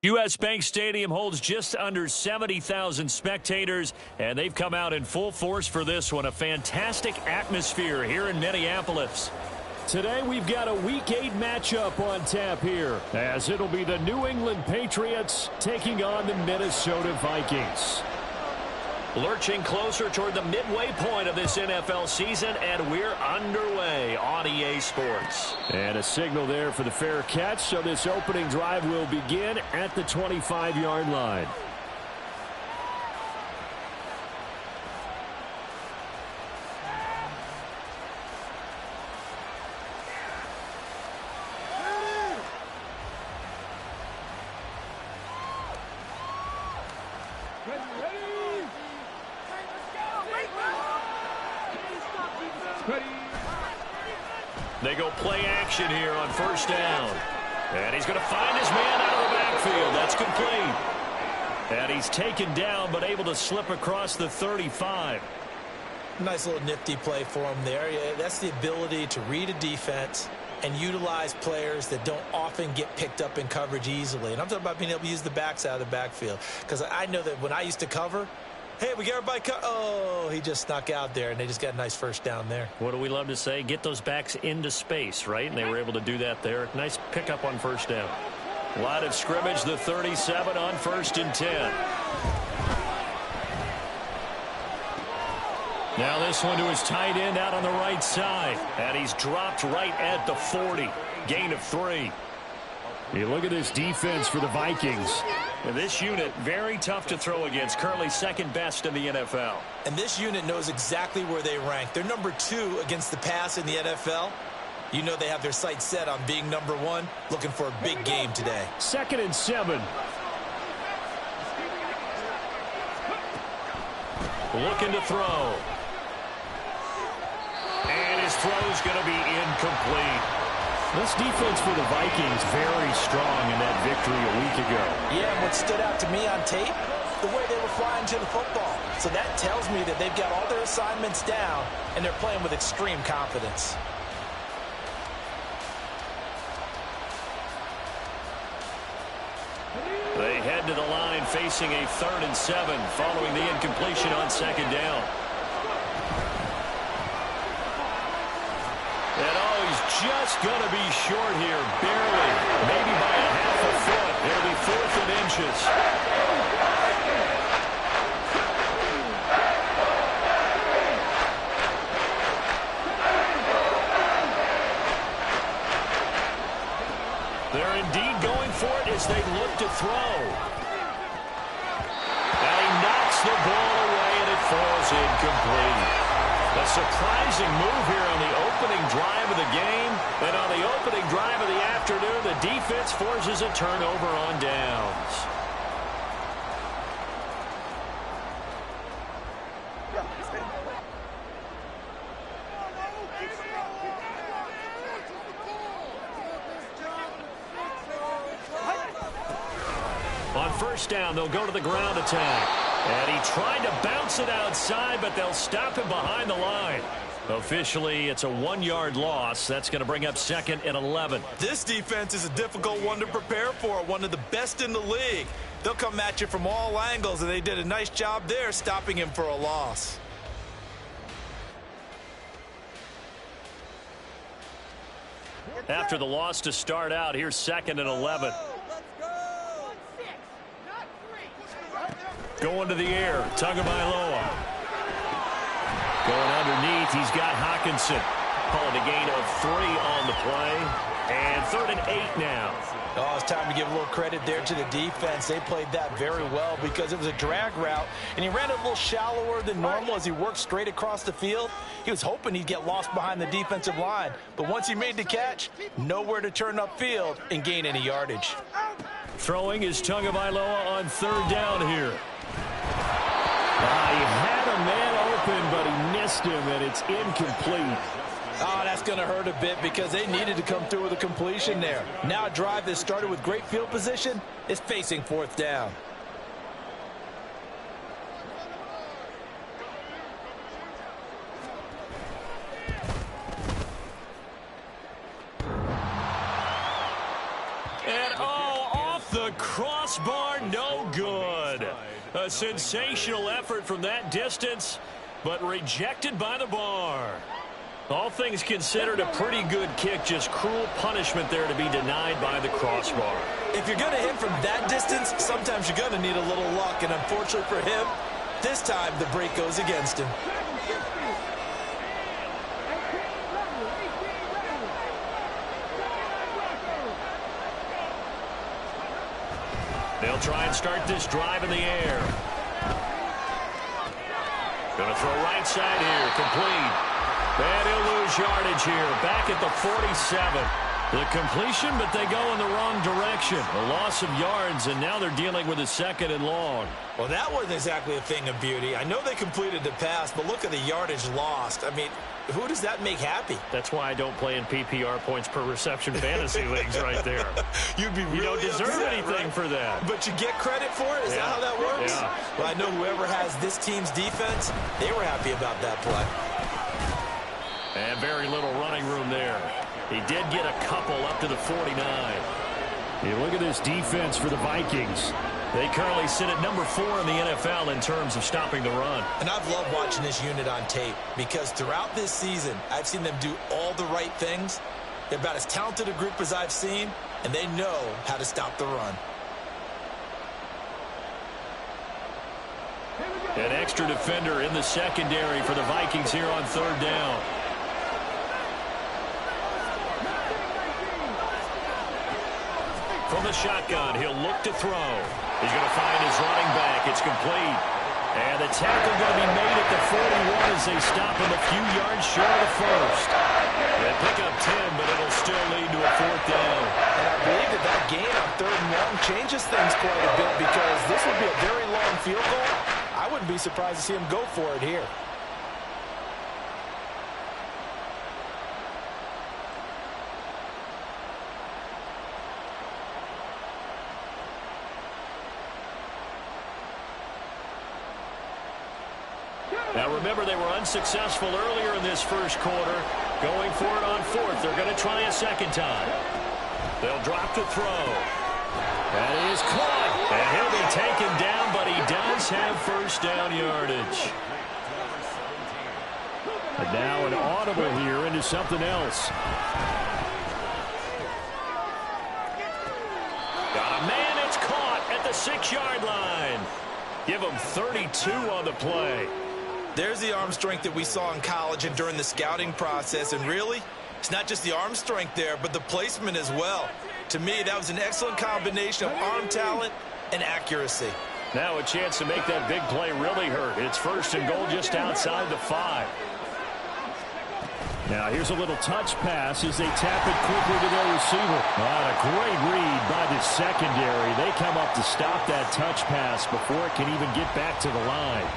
U.S. Bank Stadium holds just under 70,000 spectators, and they've come out in full force for this one. A fantastic atmosphere here in Minneapolis. Today we've got a Week 8 matchup on tap here, as it'll be the New England Patriots taking on the Minnesota Vikings. Lurching closer toward the midway point of this NFL season, and we're underway on EA Sports. And a signal there for the fair catch, so this opening drive will begin at the 25-yard line. They go play action here on first down. And he's going to find his man out of the backfield. That's complete. And he's taken down, but able to slip across the 35. Nice little nifty play for him there. Yeah, that's the ability to read a defense and utilize players that don't often get picked up in coverage easily. And I'm talking about being able to use the backs out of the backfield. Because I know that when I used to cover, hey, we got everybody oh, he just snuck out there, and they just got a nice first down there. What do we love to say? Get those backs into space, right? And they were able to do that there. Nice pickup on first down. Line of scrimmage, the 37 on 1st and 10. Now this one to his tight end out on the right side. And he's dropped right at the 40. Gain of 3. You look at this defense for the Vikings. And this unit, very tough to throw against. Currently second best in the NFL. And this unit knows exactly where they rank. They're number 2 against the pass in the NFL. You know they have their sights set on being number 1, looking for a big game today. 2nd and 7. Looking to throw. And his throw's going to be incomplete. This defense for the Vikings very strong in that victory a week ago. Yeah, and what stood out to me on tape, the way they were flying to the football. So that tells me that they've got all their assignments down, and they're playing with extreme confidence. They head to the line facing a 3rd and 7 following the incompletion on 2nd down. And just going to be short here, barely, maybe by a half a foot. It'll be 4th and inches. They're indeed going for it as they look to throw. And he knocks the ball away, and it falls incomplete. A surprising move here on the opening drive of the game. And on the opening drive of the afternoon, the defense forces a turnover on downs. On first down, they'll go to the ground attack. And he tried to bounce it outside, but they'll stop him behind the line. Officially, it's a 1-yard loss. That's going to bring up 2nd and 11. This defense is a difficult one to prepare for, one of the best in the league. They'll come at you from all angles, and they did a nice job there stopping him for a loss. After the loss to start out, here's 2nd and 11. Going to the air, Tagovailoa. Going underneath, he's got Hockenson. Calling a gain of 3 on the play. And 3rd and 8 now. Oh, it's time to give a little credit there to the defense. They played that very well because it was a drag route, and he ran it a little shallower than normal as he worked straight across the field. He was hoping he'd get lost behind the defensive line, but once he made the catch, nowhere to turn upfield and gain any yardage. Throwing is Tagovailoa on 3rd down here. He had a man open, but he missed him, and it's incomplete. Oh, that's going to hurt a bit because they needed to come through with a completion there. Now a drive that started with great field position is facing 4th down. And, oh, off the The crossbar, no good. A sensational effort from that distance, but rejected by the bar. All things considered, a pretty good kick, just cruel punishment there to be denied by the crossbar. If you're going to hit from that distance, sometimes you're going to need a little luck, and unfortunately for him, this time the break goes against him. They'll try and start this drive in the air. Going to throw right side here, complete. And he'll lose yardage here, back at the 47. The completion, but they go in the wrong direction. A loss of yards, and now they're dealing with a 2nd and long. Well, that wasn't exactly a thing of beauty. I know they completed the pass, but look at the yardage lost. I mean, who does that make happy? That's why I don't play in PPR points per reception fantasy leagues right there. You'd be really You don't deserve upset, anything right? for that. But you get credit for it? Is that how that works? Yeah. Well, I know whoever has this team's defense, they were happy about that play. And very little running room there. He did get a couple up to the 49. You look at this defense for the Vikings. They currently sit at number 4 in the NFL in terms of stopping the run. And I've loved watching this unit on tape because throughout this season, I've seen them do all the right things. They're about as talented a group as I've seen, and they know how to stop the run. An extra defender in the secondary for the Vikings here on 3rd down. From the shotgun, he'll look to throw. He's going to find his running back. It's complete. And the tackle going to be made at the 41 as they stop him a few yards short of the first. They pick up 10, but it'll still lead to a 4th down. And I believe that gain on 3rd and long changes things quite a bit because this would be a very long field goal. I wouldn't be surprised to see him go for it here. Now remember, they were unsuccessful earlier in this first quarter. Going for it on 4th. They're going to try a 2nd time. They'll drop to throw. That is caught. And he'll be taken down, but he does have 1st down yardage. And now an audible here into something else. Got a man. It's caught at the 6-yard line. Give him 32 on the play. There's the arm strength that we saw in college and during the scouting process. And really, it's not just the arm strength there, but the placement as well. To me, that was an excellent combination of arm talent and accuracy. Now a chance to make that big play really hurt. It's 1st and goal just outside the 5. Now here's a little touch pass as they tap it quickly to their receiver. A great read by the secondary. They come up to stop that touch pass before it can even get back to the line.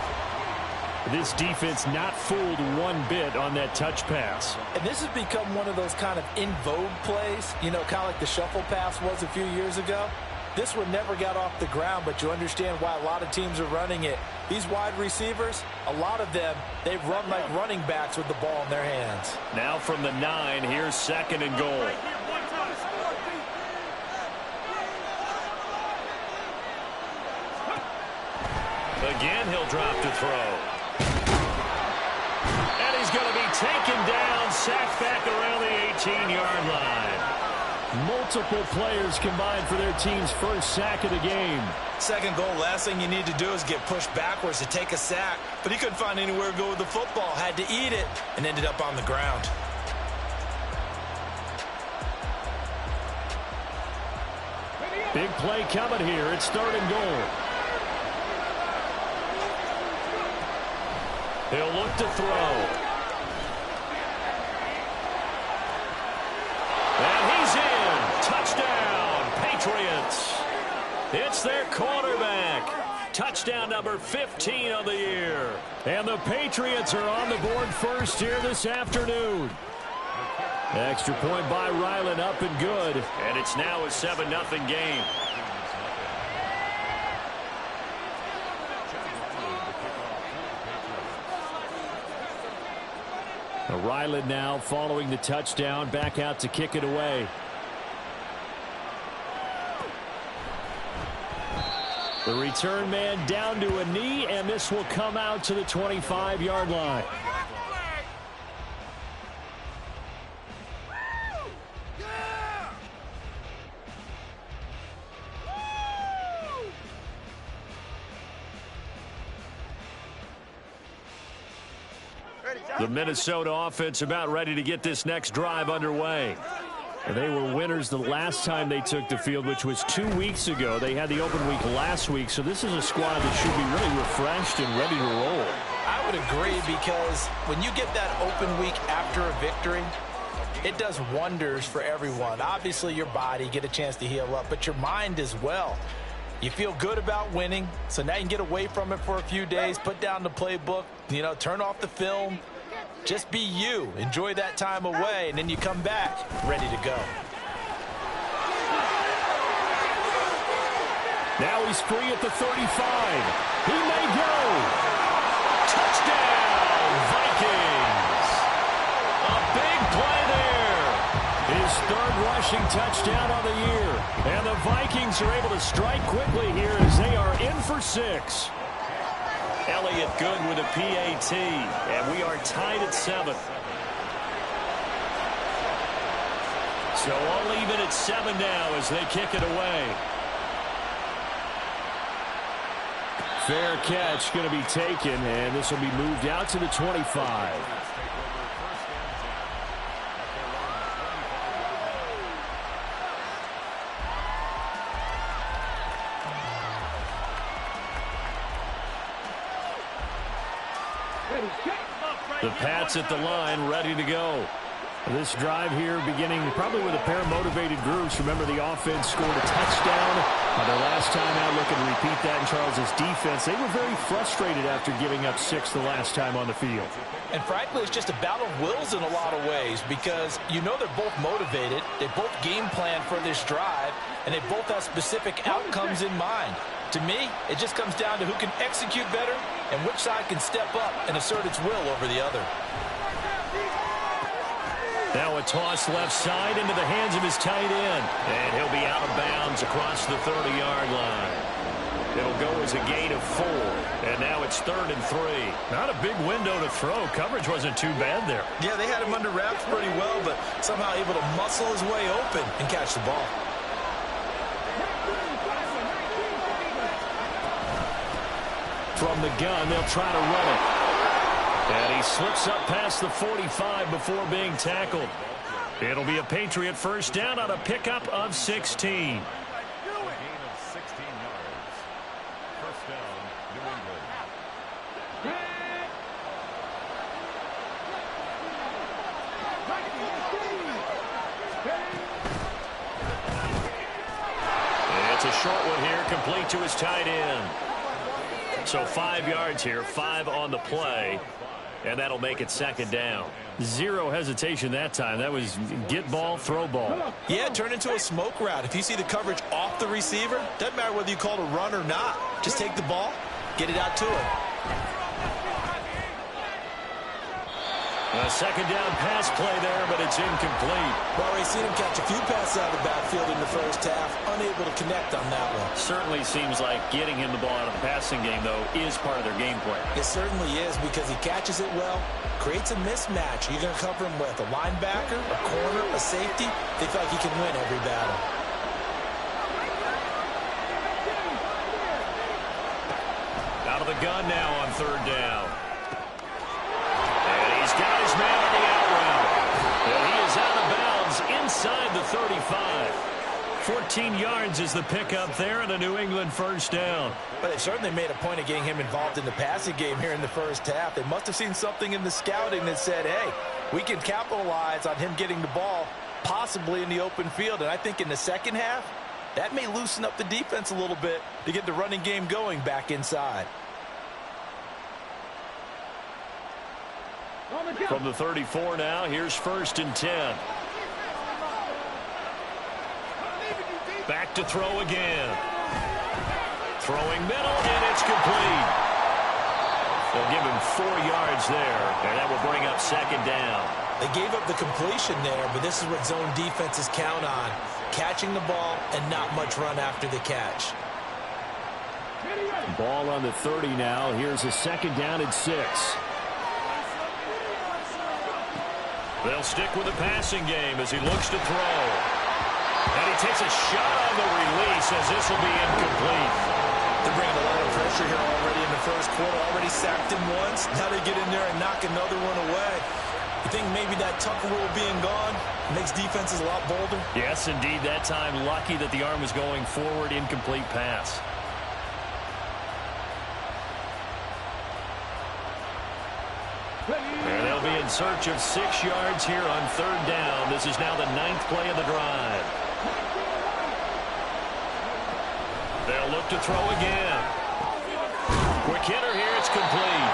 This defense not fooled one bit on that touch pass. And this has become one of those kind of in vogue plays, you know, kind of like the shuffle pass was a few years ago. This one never got off the ground, but you understand why a lot of teams are running it. These wide receivers, a lot of them, they run like running backs with the ball in their hands. Now from the 9, here's 2nd and goal. Again, he'll drop to throw. And he's going to be taken down, sacked back around the 18-yard line. Multiple players combined for their team's 1st sack of the game. 2nd goal, last thing you need to do is get pushed backwards to take a sack. But he couldn't find anywhere to go with the football, had to eat it, and ended up on the ground. Big play coming here. It's 3rd and goal. He'll look to throw. And he's in. Touchdown, Patriots. It's their quarterback. Touchdown number 15 of the year. And the Patriots are on the board first here this afternoon. Extra point by Ryland, up and good. And it's now a 7-0 game. Ryland now following the touchdown, back out to kick it away. The return man down to a knee, and this will come out to the 25-yard line. The Minnesota offense about ready to get this next drive underway. They were winners the last time they took the field, which was 2 weeks ago. They had the open week last week, so this is a squad that should be really refreshed and ready to roll. I would agree, because when you get that open week after a victory, it does wonders for everyone. Obviously, your body, get a chance to heal up, but your mind as well. You feel good about winning, so now you can get away from it for a few days, put down the playbook, turn off the film. Just be you. Enjoy that time away, and then you come back ready to go. Now he's free at the 35. He may go. Touchdown, Vikings. A big play there. His third rushing touchdown on the year. And the Vikings are able to strike quickly here as they are in for 6. Elliott good with a PAT, and we are tied at 7. So all even at 7 now as they kick it away. Fair catch going to be taken, and this will be moved out to the 25. The Pats at the line, ready to go. This drive here beginning probably with a pair of motivated groups. Remember, the offense scored a touchdown their last time out. Looking to repeat that in Charles's defense. They were very frustrated after giving up 6 the last time on the field. And frankly, it's just a battle of wills in a lot of ways, because they're both motivated. They both game plan for this drive, and they both have specific outcomes in mind. To me, it just comes down to who can execute better and which side can step up and assert its will over the other. Now a toss left side into the hands of his tight end. And he'll be out of bounds across the 30-yard line. It'll go as a gain of 4. And now it's 3rd and 3. Not a big window to throw. Coverage wasn't too bad there. Yeah, they had him under wraps pretty well, but somehow able to muscle his way open and catch the ball. From the gun, they'll try to run it. And he slips up past the 45 before being tackled. It'll be a Patriot first down on a pickup of 16. It's a short one here, complete to his tight end. So 5 yards here, 5 on the play, and that'll make it 2nd down. Zero hesitation that time. That was get ball, throw ball. Yeah, turn into a smoke route. If you see the coverage off the receiver, doesn't matter whether you call it a run or not. Just take the ball, get it out to him. A 2nd down pass play there, but it's incomplete. Well, we've seen him catch a few passes out of the backfield in the first half, unable to connect on that one. Certainly seems like getting him the ball out of the passing game, though, is part of their game plan. It certainly is, because he catches it well, creates a mismatch. You're going to cover him with a linebacker, a corner, a safety. They feel like he can win every battle. Out of the gun now on 3rd down. He's got his man on the out route. And he is out of bounds inside the 35. 14 yards is the pickup there, and a New England first down. But they certainly made a point of getting him involved in the passing game here in the first half. They must have seen something in the scouting that said, hey, we can capitalize on him getting the ball possibly in the open field. And I think in the second half, that may loosen up the defense a little bit to get the running game going back inside. From the 34 now, here's 1st and 10. Back to throw again. Throwing middle, and it's complete. They'll give him 4 yards there, and that will bring up 2nd down. They gave up the completion there, but this is what zone defenses count on. Catching the ball and not much run after the catch. Ball on the 30 now. Here's a 2nd down and 6. They'll stick with the passing game as he looks to throw. And he takes a shot on the release as this will be incomplete. They're bringing a lot of pressure here already in the first quarter. Already sacked him once. Now they get in there and knock another one away. You think maybe that Tucker rule being gone makes defenses a lot bolder? Yes, indeed. That time, lucky that the arm was going forward. Incomplete pass. And they'll be in search of 6 yards here on 3rd down. This is now the 9th play of the drive. They'll look to throw again. Quick hitter here. It's complete.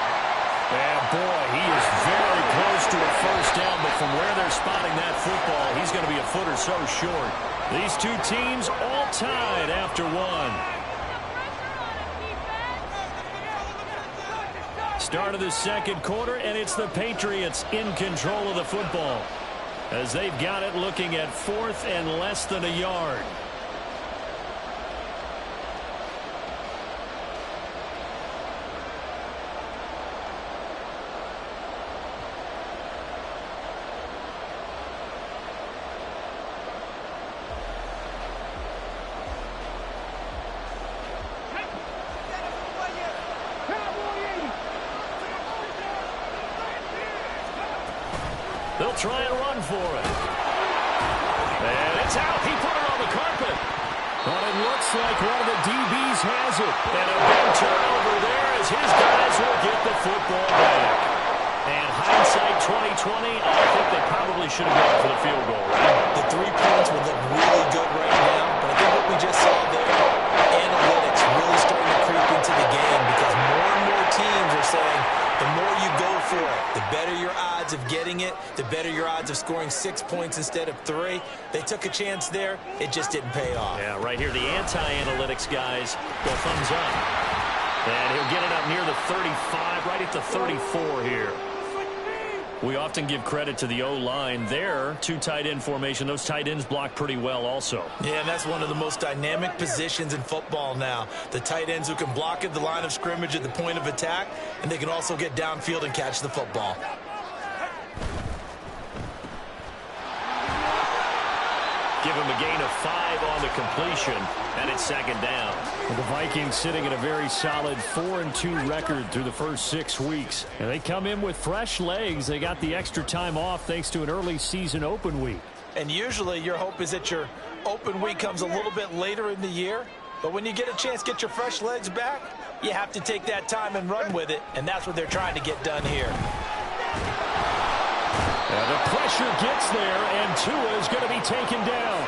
And boy, he is very close to a 1st down, but from where they're spotting that football, he's going to be a foot or so short. These two teams all tied after 1. Start of the 2nd quarter, and it's the Patriots in control of the football as they've got it looking at 4th and less than a yard. They'll try and run for it. And it's out. He put it on the carpet. But it looks like one of the DBs has it. And a big turnover there as his guys will get the football back. And hindsight 2020, I think they probably should have gone for the field goal, right? The 3 points would look really good right now. But I think what we just saw there, analytics really starting to creep into the game because more and more teams are saying the more you go for it, the better your odds of getting it, the better your odds of scoring 6 points instead of 3. They took a chance there. It just didn't pay off. Yeah, right here, the anti-analytics guys go thumbs up. And he'll get it up near the 35, right at the 34 here. We often give credit to the O-line there. 2 tight end formation. Those tight ends block pretty well also. Yeah, and that's one of the most dynamic positions in football now. The tight ends who can block at the line of scrimmage at the point of attack, and they can also get downfield and catch the football. Give him a gain of 5 on the completion, and it's 2nd down. Well, the Vikings sitting at a very solid 4-2 record through the first 6 weeks. And they come in with fresh legs. They got the extra time off thanks to an early season open week. And usually your hope is that your open week comes a little bit later in the year. But when you get a chance to get your fresh legs back, you have to take that time and run with it. And that's what they're trying to get done here. And the pressure gets there, and Tua is going to be taken down.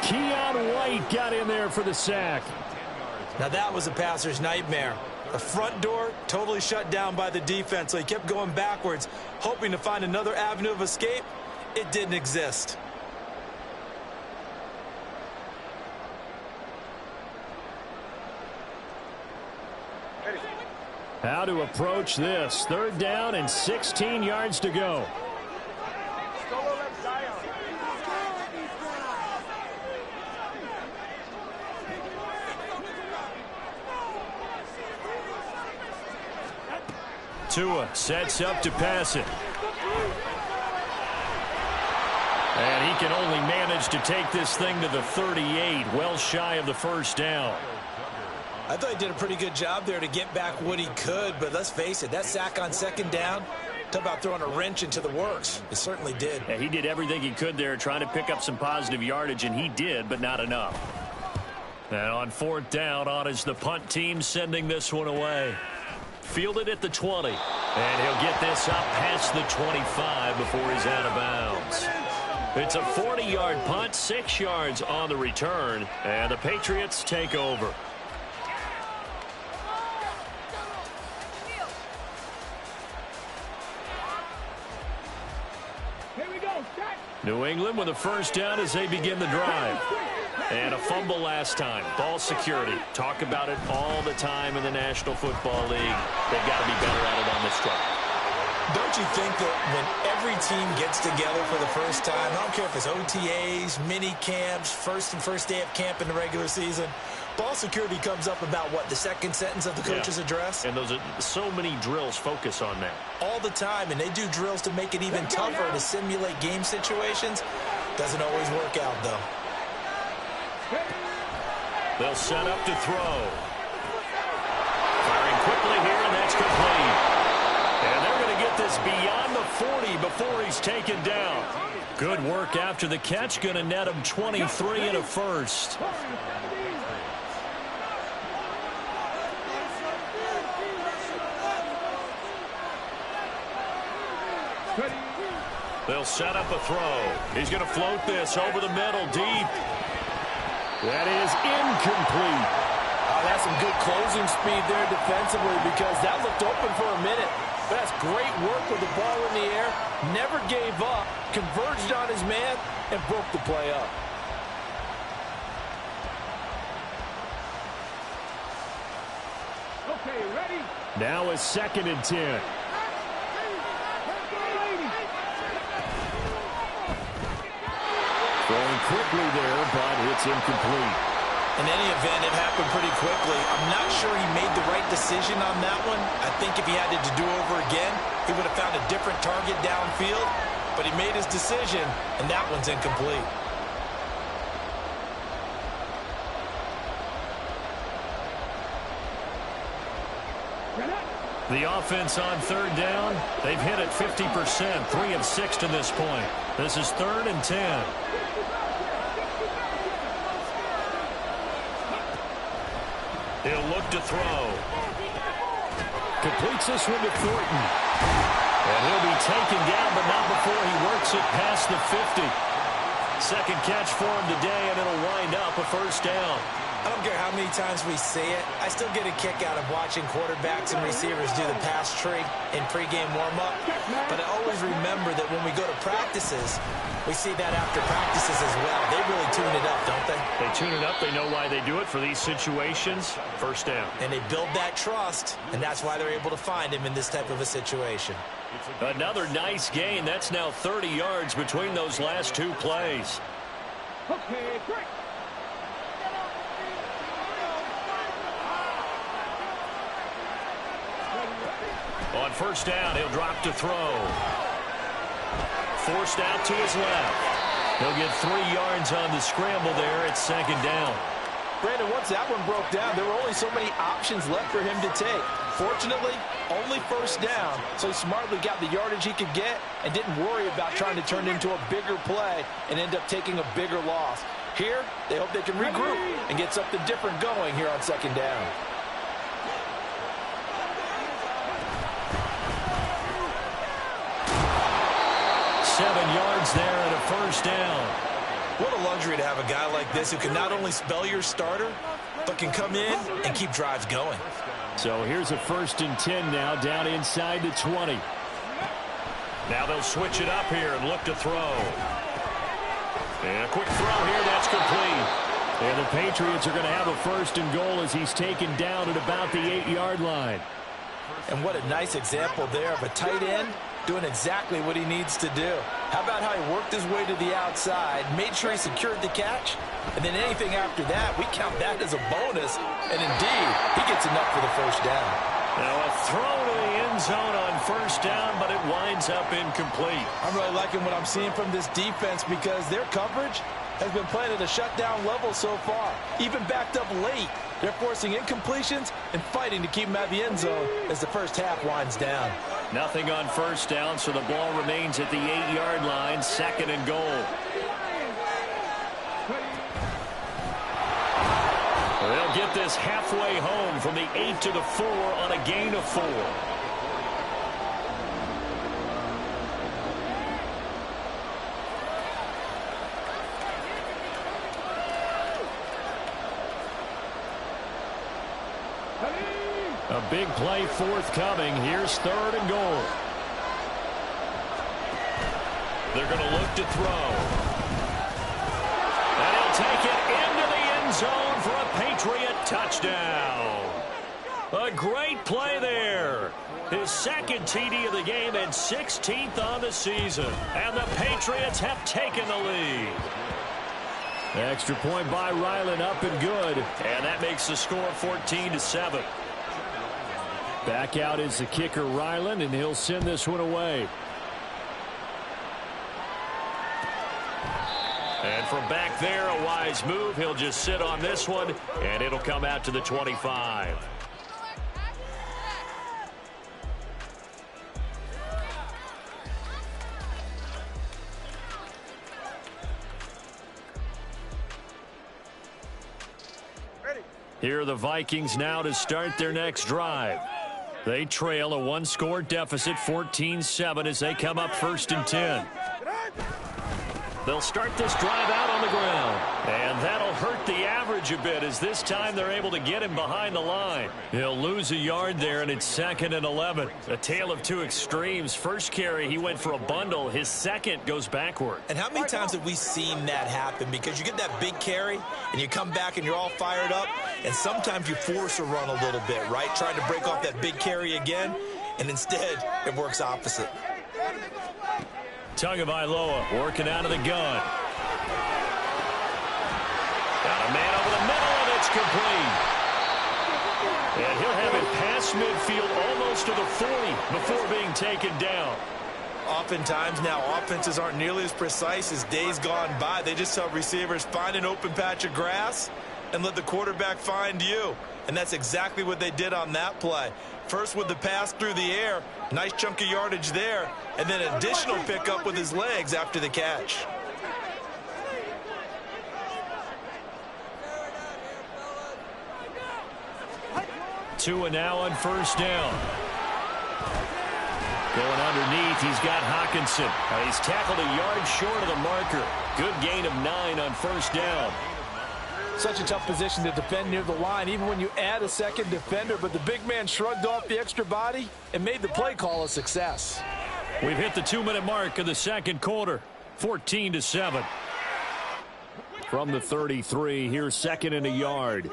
Keon White got in there for the sack. Now that was a passer's nightmare. The front door totally shut down by the defense, so he kept going backwards, hoping to find another avenue of escape. It didn't exist. How to approach this. 3rd down and 16 yards to go. Tua sets up to pass it. And he can only manage to take this thing to the 38, well shy of the 1st down. I thought he did a pretty good job there to get back what he could, but let's face it, that sack on 2nd down, talk about throwing a wrench into the works. It certainly did. Yeah, he did everything he could there trying to pick up some positive yardage, and he did, but not enough. And on 4th down, on is the punt team sending this one away. Fielded at the 20, and he'll get this up past the 25 before he's out of bounds. It's a 40-yard punt, 6 yards on the return, and the Patriots take over. New England with a 1st down as they begin the drive. And a fumble last time. Ball security. Talk about it all the time in the National Football League. They've got to be better at it on this drive. Don't you think that when every team gets together for the first time, I don't care if it's OTAs, mini camps, first day of camp in the regular season, Ball security comes up about, what, the second sentence of the coach's address? And those are so many drills focus on that. All the time, and they do drills to make it even tougher to simulate game situations. Doesn't always work out, though. They'll set up to throw. Firing quickly here, and that's complete. And they're going to get this beyond the 40 before he's taken down. Good work after the catch. Going to net him 23 and a first. They'll set up a throw. He's going to float this over the middle deep. That is incomplete. Oh, that's some good closing speed there defensively because that looked open for a minute. But that's great work with the ball in the air. Never gave up, converged on his man, and broke the play up. Okay, ready? Now is 2nd and 10. Throwing quickly there, but it's incomplete. In any event, it happened pretty quickly. I'm not sure he made the right decision on that one. I think if he had it to do over again, he would have found a different target downfield. But he made his decision, and that one's incomplete. The offense on 3rd down, they've hit it 50%, 3 of 6 to this point. This is 3rd and 10. He'll look to throw. Completes this one to Thornton. And he'll be taken down, but not before he works it past the 50. Second catch for him today, and it'll wind up a first down. I don't care how many times we say it. I still get a kick out of watching quarterbacks and receivers do the pass tree in pregame warm-up. But I always remember that when we go to practices, we see that after practices as well. They really tune it up, don't they? They tune it up. They know why they do it for these situations. First down. And they build that trust, and that's why they're able to find him in this type of a situation. Another nice gain. That's now 30 yards between those last 2 plays. Okay, great. On first down, he'll drop to throw. Forced out to his left. He'll get 3 yards on the scramble there at 2nd down. Brandon, once that one broke down, there were only so many options left for him to take. Fortunately, only first down, so he smartly got the yardage he could get and didn't worry about trying to turn it into a bigger play and end up taking a bigger loss. Here, they hope they can regroup and get something different going here on 2nd down. Yards there and a first down. What a luxury to have a guy like this who can not only spell your starter, but can come in and keep drives going. So here's a 1st and 10 now, down inside the 20. Now they'll switch it up here and look to throw. And a quick throw here, that's complete. And the Patriots are going to have a 1st and goal as he's taken down at about the 8-yard line. And what a nice example there of a tight end doing exactly what he needs to do. How about how he worked his way to the outside, made sure he secured the catch, and then anything after that, we count that as a bonus. And indeed, he gets enough for the first down. Now a throw to the end zone on first down, but it winds up incomplete. I'm really liking what I'm seeing from this defense because their coverage has been playing at a shutdown level so far. Even backed up late, they're forcing incompletions and fighting to keep them out of the end zone as the first half winds down. Nothing on first down, so the ball remains at the 8-yard line, 2nd and goal. They'll get this halfway home from the 8 to the 4 on a gain of 4. A big play forthcoming. Here's 3rd and goal. They're going to look to throw. And he'll take it into the end zone for a Patriot touchdown. A great play there. His 2nd TD of the game and 16th on the season. And the Patriots have taken the lead. Extra point by Ryland, up and good. And that makes the score 14-7. Back out is the kicker, Ryland, and he'll send this one away. And from back there, a wise move. He'll just sit on this one, and it'll come out to the 25. Here are the Vikings now to start their next drive. They trail a one-score deficit, 14-7, as they come up 1st and 10. They'll start this drive out on the ground. And that'll hurt the average a bit, as this time they're able to get him behind the line. He'll lose a yard there, and it's 2nd and 11. A tale of two extremes. First carry, he went for a bundle. His second goes backward. And how many times have we seen that happen? Because you get that big carry, and you come back and you're all fired up, and sometimes you force a run a little bit, right? Trying to break off that big carry again, and instead it works opposite. Tagovailoa working out of the gun. Got a man over the middle, and it's complete. And he'll have it past midfield almost to the 40 before being taken down. Oftentimes now offenses aren't nearly as precise as days gone by. They just tell receivers, find an open patch of grass and let the quarterback find you. And that's exactly what they did on that play. First with the pass through the air, nice chunk of yardage there, and then additional pickup with his legs after the catch. Tua now on 1st down. Going underneath, he's got Hockenson. He's tackled a yard short of the marker. Good gain of 9 on 1st down. Such a tough position to defend near the line, even when you add a second defender, but the big man shrugged off the extra body and made the play call a success. We've hit the 2-minute mark of the second quarter, 14-7. From the 33, here's 2nd and a yard.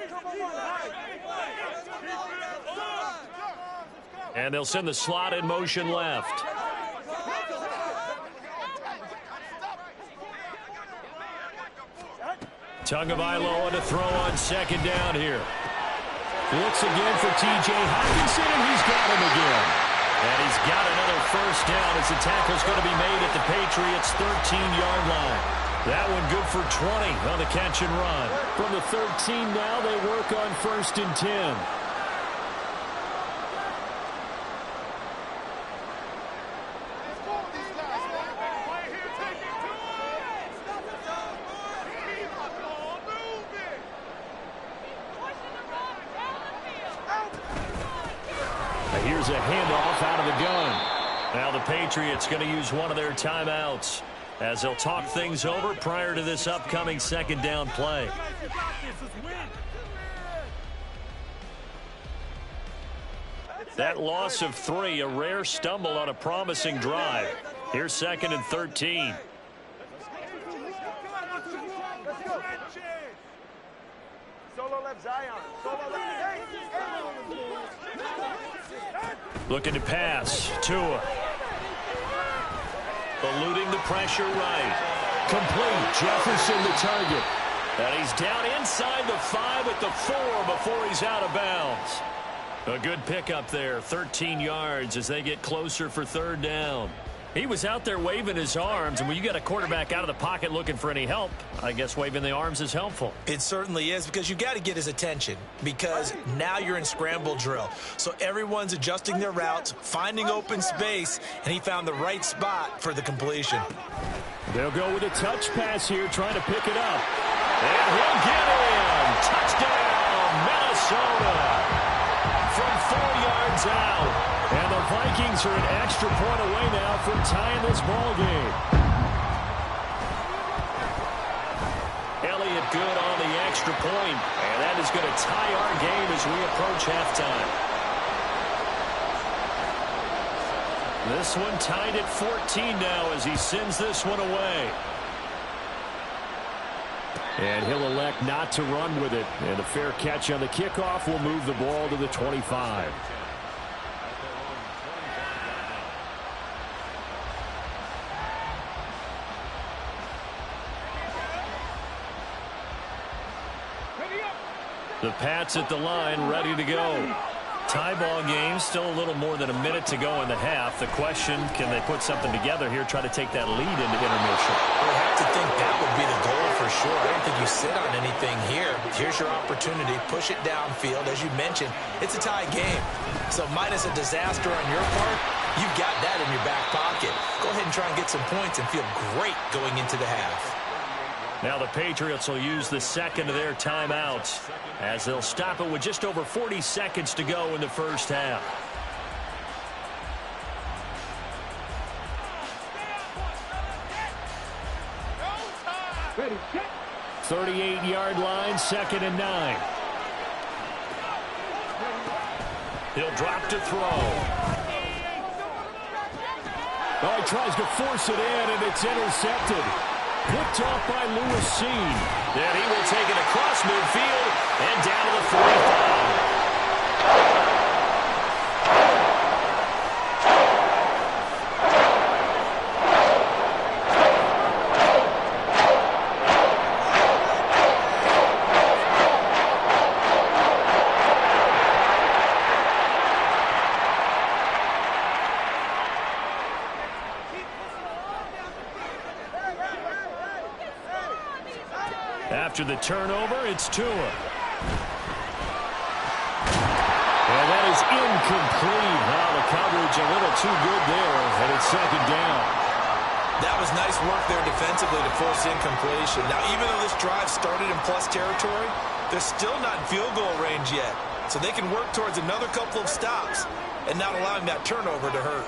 And they'll send the slot in motion left. Tagovailoa to throw on 2nd down here. Looks again for T.J. Hockenson, and he's got him again. And he's got another 1st down as the tackle's going to be made at the Patriots' 13-yard line. That one good for 20 on the catch and run. From the 13 now, they work on 1st and 10. Here's a handoff out of the gun. Now the Patriots going to use one of their timeouts as they'll talk things over prior to this upcoming 2nd down play. That loss of 3, a rare stumble on a promising drive. Here's 2nd and 13. Looking to pass. Tua. Eluding the pressure right. Complete. Jefferson the target. And he's down inside the 5 at the 4 before he's out of bounds. A good pickup there. 13 yards as they get closer for 3rd down. He was out there waving his arms, and when you got a quarterback out of the pocket looking for any help, I guess waving the arms is helpful. It certainly is, because you got to get his attention, because now you're in scramble drill. So everyone's adjusting their routes, finding open space, and he found the right spot for the completion. They'll go with a touch pass here, trying to pick it up. And he'll get in. Touchdown, Minnesota. From 4 yards out. And the Vikings are an extra point away now from tying this ball game. Elliott good on the extra point, and that is going to tie our game as we approach halftime. This one tied at 14 now as he sends this one away. And he'll elect not to run with it. And a fair catch on the kickoff will move the ball to the 25. The Pats at the line, ready to go. Tie ball game, still a little more than a minute to go in the half. The question, can they put something together here, try to take that lead into intermission? I have to think that would be the goal for sure. I don't think you sit on anything here. Here's your opportunity. Push it downfield. As you mentioned, it's a tie game. So minus a disaster on your part, you've got that in your back pocket. Go ahead and try and get some points and feel great going into the half. Now the Patriots will use the second of their timeouts as they'll stop it with just over 40 seconds to go in the first half. 38-yard line, 2nd and 9. He'll drop to throw. Oh, he tries to force it in, and it's intercepted. Picked off by Lewis Seen. Then he will take it across midfield and down to the 45. After the turnover, it's Tua. And that is incomplete. Wow, the coverage a little too good there, and it's 2nd down. That was nice work there defensively to force incompletion. Now, even though this drive started in plus territory, they're still not in field goal range yet. So they can work towards another couple of stops and not allowing that turnover to hurt.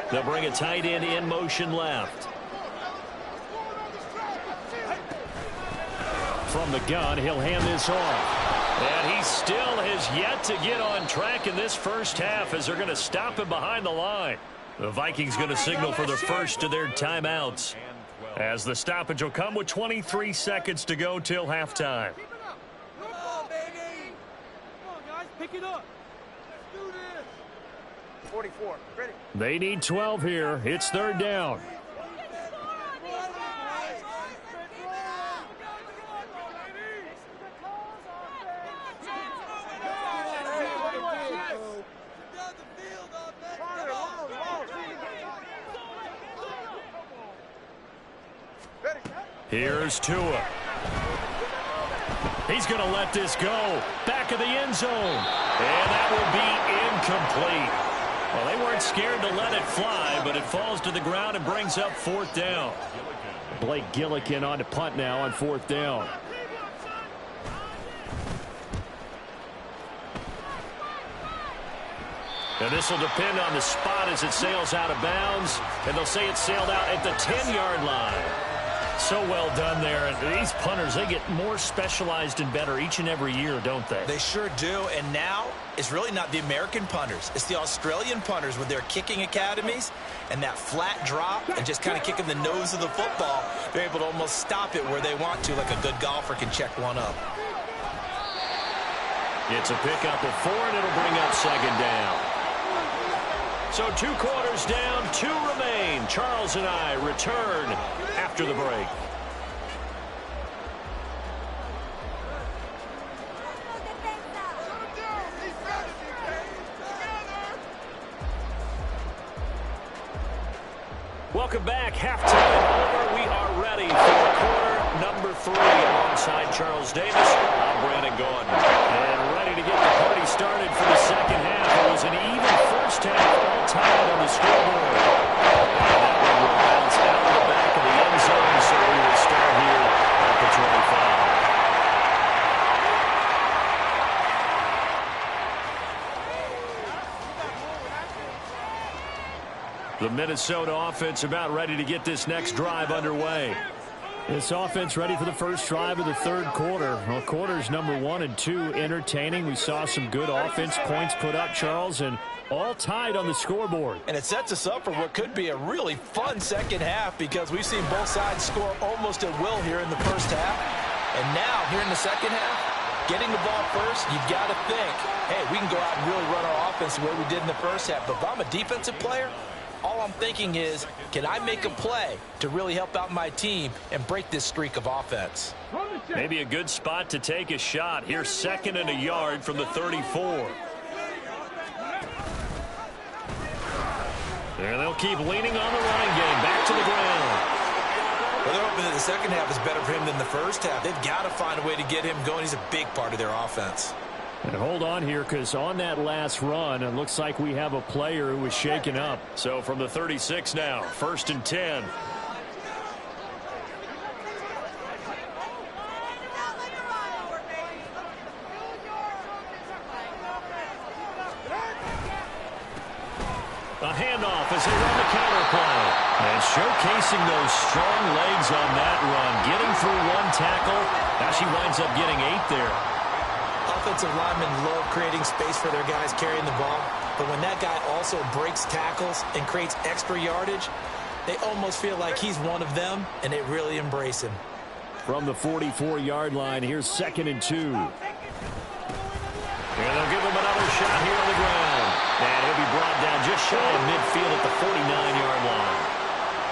They'll bring a tight end in motion left. From the gun, he'll hand this off. And he still has yet to get on track in this first half as they're going to stop him behind the line. The Vikings going to signal for the first of their timeouts as the stoppage will come with 23 seconds to go till halftime. Come on, baby. Come on, guys. Pick it up. Let's do this. 44. Ready. They need 12 here. It's 3rd down. Here's Tua. He's going to let this go. Back of the end zone. And that will be incomplete. Well, they weren't scared to let it fly, but it falls to the ground and brings up 4th down. Blake Gillikin on to punt now on 4th down. And this will depend on the spot as it sails out of bounds. And they'll say it sailed out at the 10-yard line. So well done there. And these punters, they get more specialized and better each and every year, don't they? They sure do. And now it's really not the American punters. It's the Australian punters with their kicking academies and that flat drop and just kind of kicking the nose of the football. They're able to almost stop it where they want to, like a good golfer can check one up. It's a pickup of 4, and it'll bring up 2nd down. So 2 quarters down, 2 remain. Charles and I return after the break. Welcome back. Halftime over. We are ready for quarter number 3 alongside Charles Davis. I'm Brandon Gordon. And ready to get the party started for the second half. It was an even first half, all tied on the scoreboard. And that one will bounce out of the back of the end zone, so we will start here at the 25. The Minnesota offense about ready to get this next drive underway. This offense ready for the first drive of the 3rd quarter. Well, quarters number 1 and 2 entertaining. We saw some good offense points put up, Charles, and all tied on the scoreboard. And it sets us up for what could be a really fun second half because we've seen both sides score almost at will here in the first half. And now, here in the second half, getting the ball first, you've got to think, hey, we can go out and really run our offense the way we did in the first half. But if I'm a defensive player, All I'm thinking is, can I make a play to really help out my team and break this streak of offense? Maybe a good spot to take a shot. Here's 2nd and a yard from the 34. And they'll keep leaning on the running game. Back to the ground. Well, they're hoping that the second half is better for him than the first half. They've got to find a way to get him going. He's a big part of their offense. And hold on here, because on that last run, it looks like we have a player who was shaken up. So from the 36 now, 1st and 10. A handoff as they run the counter play. And showcasing those strong legs on that run. Getting through one tackle. Now she winds up getting 8 there. Offensive linemen love creating space for their guys carrying the ball. But when that guy also breaks tackles and creates extra yardage, they almost feel like he's one of them, and they really embrace him. From the 44-yard line, here's 2nd and 2. And they'll give him another shot here on the ground. And he'll be brought down just shy of midfield at the 49-yard line.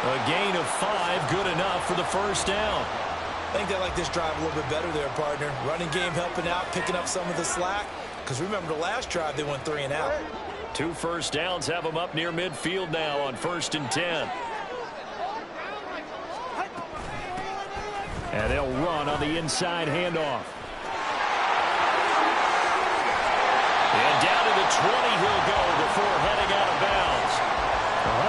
A gain of 5, good enough for the first down. I think they like this drive a little bit better there, partner. Running game helping out, picking up some of the slack. Because remember the last drive, they went 3 and out. 2 first downs have them up near midfield now on 1st and 10. And they'll run on the inside handoff. And down to the 20 he'll go before heading out of bounds.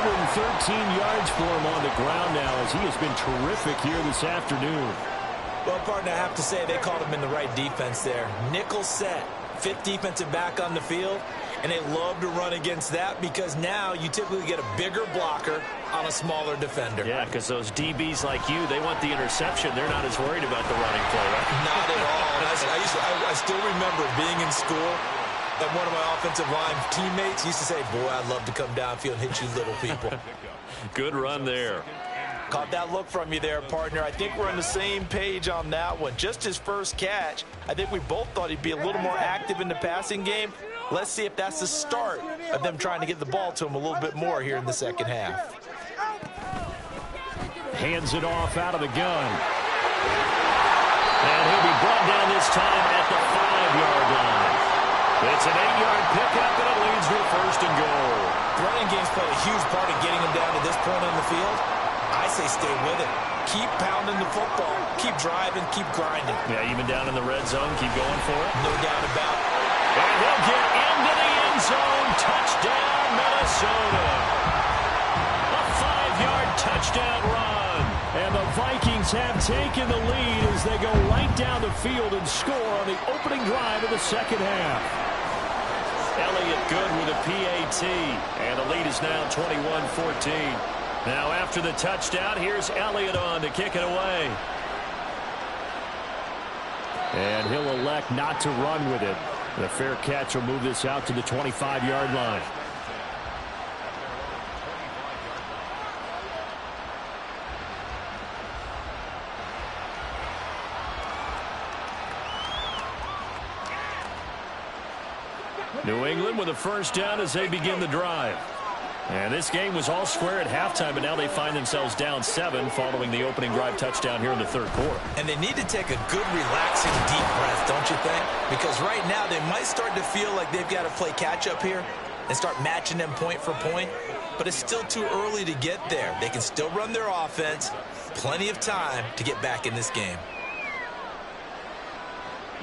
113 yards for him on the ground now, as he has been terrific here this afternoon. Well, partner, I have to say they caught him in the right defense there. Nickel set, 5th defensive back on the field, and they love to run against that because now you typically get a bigger blocker on a smaller defender. Yeah, because those DBs like you, they want the interception. They're not as worried about the running play, right? Not at all. I still remember being in school, and one of my offensive line teammates used to say, boy, I'd love to come downfield and hit you little people. Good run there. Caught that look from you there, partner. I think we're on the same page on that one. Just his first catch, I think we both thought he'd be a little more active in the passing game. Let's see if that's the start of them trying to get the ball to him a little bit more here in the second half. Hands it off out of the gun. And he'll be brought down this time at the 5-yard line. It's an 8-yard pickup, and it leads to a 1st and goal. The running game's played a huge part of getting him down to this point on the field. I say stay with it. Keep pounding the football. Keep driving. Keep grinding. Yeah, even down in the red zone, keep going for it. No doubt about it. And he'll get into the end zone. Touchdown, Minnesota. A 5-yard touchdown run. And the Vikings have taken the lead as they go right down the field and score on the opening drive of the second half. Elliott good with a PAT. And the lead is now 21-14. Now after the touchdown, here's Elliott on to kick it away. And he'll elect not to run with it. The fair catch will move this out to the 25-yard line. New England with a first down as they begin the drive. And this game was all square at halftime, but now they find themselves down 7 following the opening drive touchdown here in the 3rd quarter. And they need to take a good, relaxing, deep breath, don't you think? Because right now they might start to feel like they've got to play catch-up here and start matching them point for point. But it's still too early to get there. They can still run their offense. Plenty of time to get back in this game.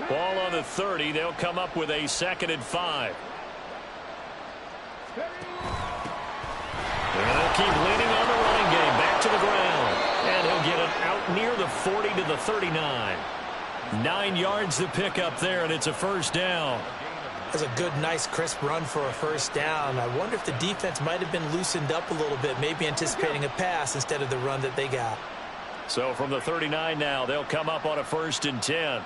Ball on the 30. They'll come up with a 2nd and 5. And they'll keep leaning on the running game. Back to the ground. And he'll get it out near the 40 to the 39. 9 yards to pick up there, and it's a first down. That's a good, nice, crisp run for a first down. I wonder if the defense might have been loosened up a little bit, maybe anticipating a pass instead of the run that they got. So from the 39 now, they'll come up on a 1st and 10.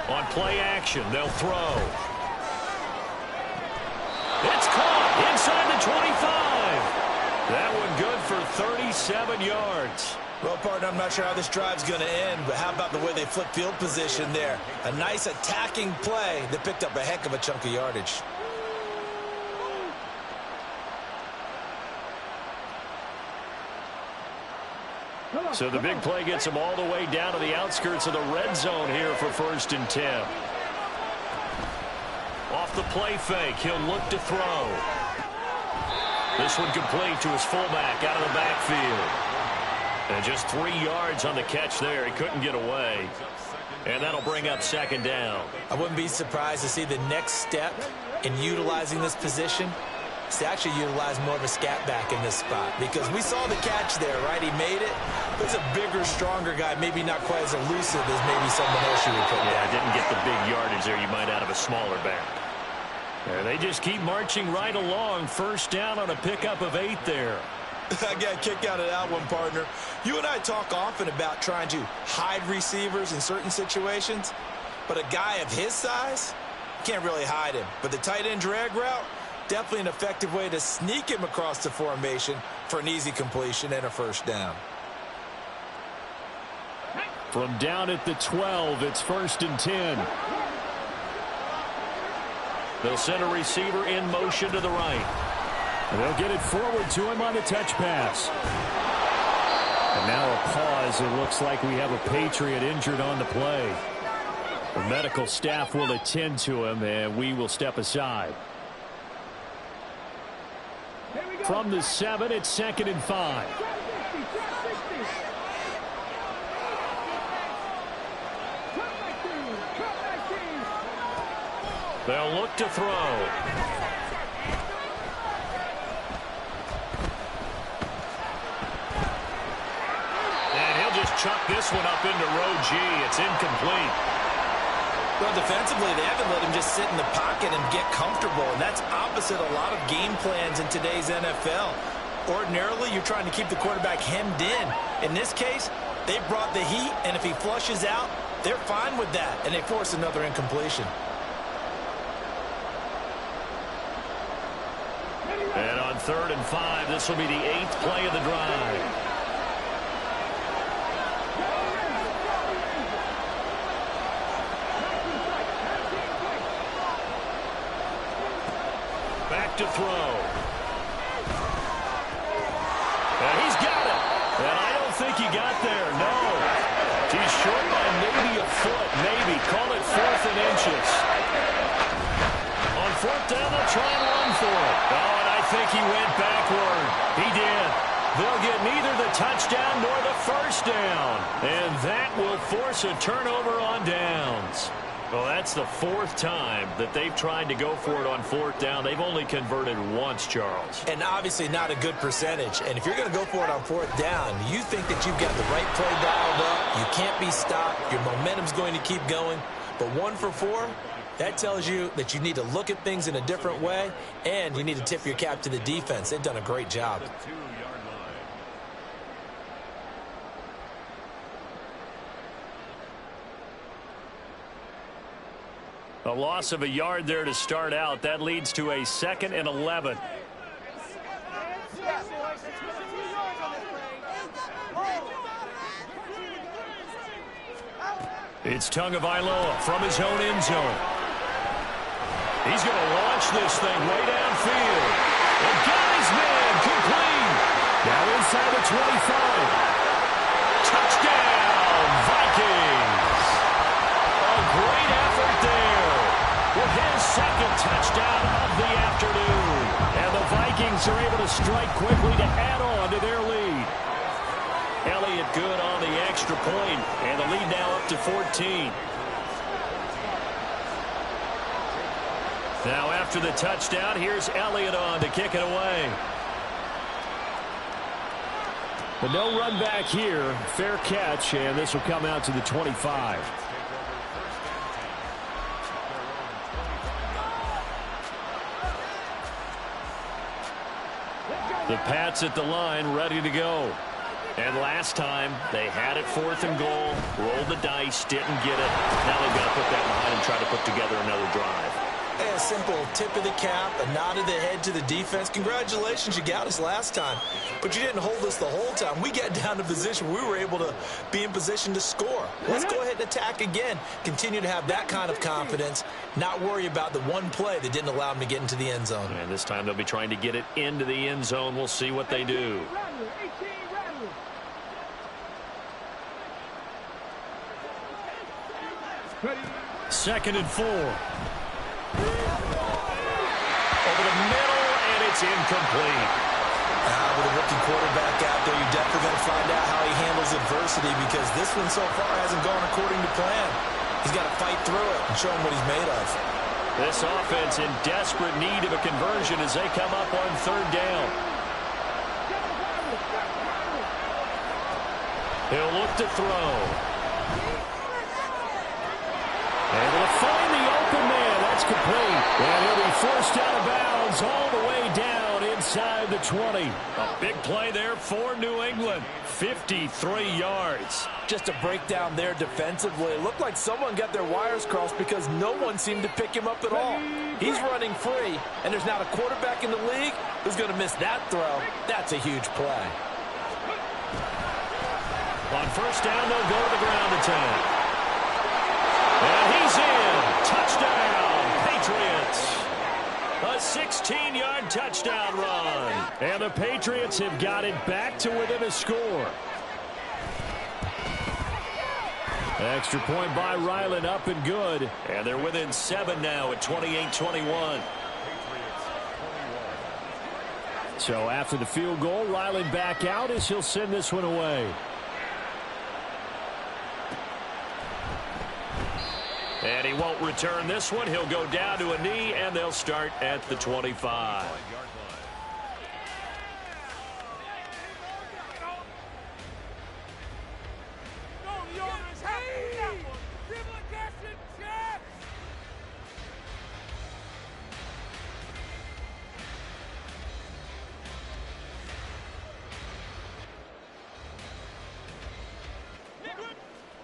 On play action, they'll throw. It's caught inside the 25. That one good for 37 yards. Well, partner, I'm not sure how this drive's going to end, but how about the way they flip field position there? A nice attacking play that picked up a heck of a chunk of yardage. So the big play gets him all the way down to the outskirts of the red zone here for 1st and 10. Off the play fake, he'll look to throw. This one complete to his fullback out of the backfield. And just 3 yards on the catch there. He couldn't get away. And that'll bring up 2nd down. I wouldn't be surprised to see the next step in utilizing this position is to actually utilize more of a scat back in this spot, because we saw the catch there, right? He made it. He's a bigger, stronger guy, maybe not quite as elusive as maybe someone else you would put down. Yeah, didn't get the big yardage there you might out of a smaller back. There, they just keep marching right along. 1st down on a pickup of 8 there. I got a kick out of that one, partner. You and I talk often about trying to hide receivers in certain situations, but a guy of his size, you can't really hide him. But the tight end drag route, definitely an effective way to sneak him across the formation for an easy completion and a 1st down. From down at the 12, it's 1st and 10. They'll send a receiver in motion to the right. And they'll get it forward to him on the touch pass. And now a pause. It looks like we have a Patriot injured on the play. The medical staff will attend to him, and we will step aside. From the 7, it's 2nd and 5. They'll look to throw. Chuck this one up into row G. It's incomplete. Well, defensively, they haven't let him just sit in the pocket and get comfortable, and that's opposite a lot of game plans in today's NFL. Ordinarily, you're trying to keep the quarterback hemmed in. In this case, they brought the heat, and if he flushes out, they're fine with that, and they force another incompletion. And on 3rd and 5, this will be the 8th play of the drive. Back to throw. And he's got it. And I don't think he got there. No. He's short by maybe a foot. Maybe. Call it 4th and inches. On 4th down, they'll try and run for it. Oh, and I think he went backward. He did. They'll get neither the touchdown nor the 1st down. And that will force a turnover on downs. Well, that's the 4th time that they've tried to go for it on 4th down. They've only converted once, Charles. And obviously not a good percentage. And if you're going to go for it on 4th down, you think that you've got the right play dialed up. You can't be stopped. Your momentum's going to keep going. But 1 for 4, that tells you that you need to look at things in a different way, and you need to tip your cap to the defense. They've done a great job. A loss of a yard there to start out. That leads to a 2nd and 11. It's Tagovailoa from his own end zone. He's going to launch this thing way downfield. And got his man complete. Now inside the 25. Touchdown, Vikings. A great effort there with his 2nd touchdown of the afternoon. And the Vikings are able to strike quickly to add on to their lead. Elliott good on the extra point, and the lead now up to 14. Now after the touchdown, here's Elliott on to kick it away. But no run back here. Fair catch, and this will come out to the 25. The Pats at the line, ready to go. And last time, they had it 4th and goal, rolled the dice, didn't get it. Now they've got to put that behind and try to put together another drive. A simple tip of the cap, a nod of the head to the defense. Congratulations, you got us last time, but you didn't hold us the whole time. We got down to position. We were able to be in position to score. Let's go ahead and attack again. Continue to have that kind of confidence, not worry about the one play that didn't allow them to get into the end zone. And this time they'll be trying to get it into the end zone. We'll see what they do. 2nd and 4. Over the middle, and it's incomplete. With a rookie quarterback out there, you're definitely going to find out how he handles adversity, because this one so far hasn't gone according to plan. He's got to fight through it and show him what he's made of. This offense in desperate need of a conversion as they come up on 3rd down. He'll look to throw. Able to find the open man. That's complete. And he'll be forced out of bounds all the way down inside the 20. A big play there for New England. 53 yards. Just a breakdown there defensively. It looked like someone got their wires crossed because no one seemed to pick him up at all. He's running free, and there's not a quarterback in the league who's going to miss that throw. That's a huge play. On 1st down, they'll go to the ground attack. And he's in. Touchdown, Patriots. A 16-yard touchdown run. And the Patriots have got it back to within a score. Extra point by Ryland, up and good. And they're within 7 now at 28-21. So after the field goal, Ryland back out as he'll send this one away. And he won't return this one. He'll go down to a knee, and they'll start at the 25.